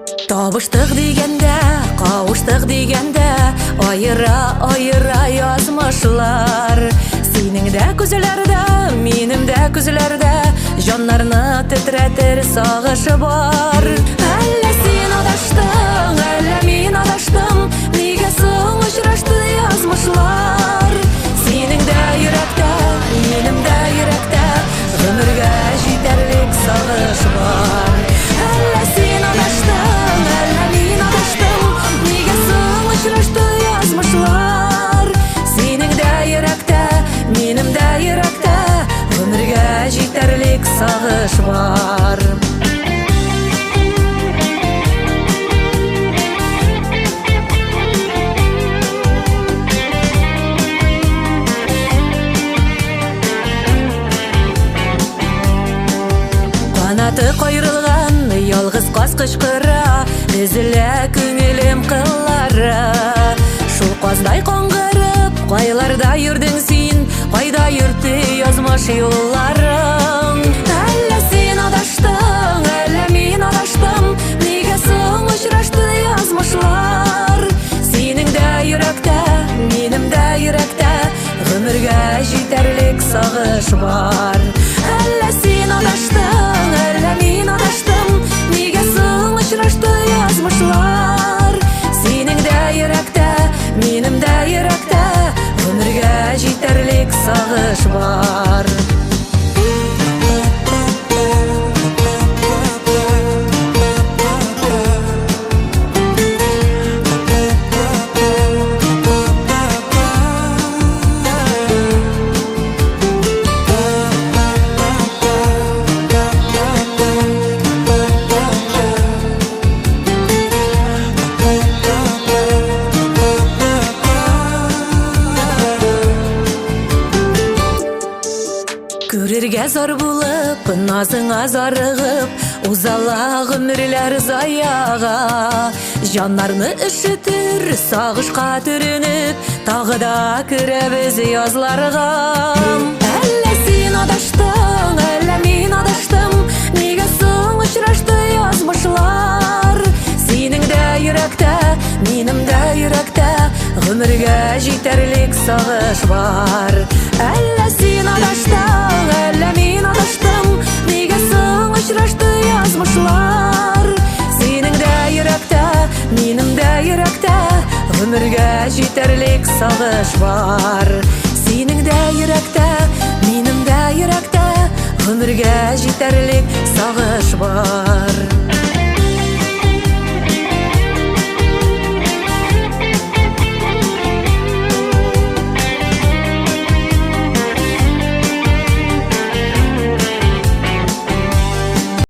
Табыштык дигәндә, кавыштык дигәндә, аера язмышлар. Синең дә күзләрдә, минем дә күзләрдә, җаннарны тетрәтер сагыш бар. Әллә син адаштың, әллә мин адаштым, нигә соң очрашты язмышлар? Синең дә йөрәктә, минем дә йөрәктә, гомергә җитәрлек сагыш бар. Әллә син адаштың, әллә мин адаштым, нигә соң очрашты язмышлар? Синең дә йөрәктә, минем дә йөрәктә, гомергә җитәрлек сагыш бар. Канаты кайрылган ялгыз каз кычкыра, өзелә күңелем кыллары. Шул каздай каңгырып, кайларда йөрдең син, кайда йөрде язмыш юлларың? Әллә син адаштың, әллә мин адаштым, нигә соң очрашты язмышлар? Синең дә йөрәктә, минем дә йөрәктә, гомергә җитәрлек сагыш бар. Әллә син адаштың, әллә мин адаштым, нигә соң очрашты язмышлар? Синең дә йөрәктә, минем дә йөрәктә, гомергә җитәрлек сагыш бар. Күрергә зар булып, назыңа зарыгып, узала гомерләр заяга. Җаннарны өшетер, сагышка төренеп, тагы да керәбез язларга. Әллә син адаштың, әллә мин адаштым, нигә соң очрашты язмышлар? Синең дә йөрәктә, минем дә йөрәктә, гомергә җитәрлек сагыш бар. Әллә син адаштың, әллә мин адаштым, нигә соң очрашты язмышлар? Синең дә йөрәктә, минем дә йөрәктә, гомергә җитәрлек сагыш бар. Синең дә йөрәктә, минем дә йөрәктә, гомергә җитәрлек сагыш бар.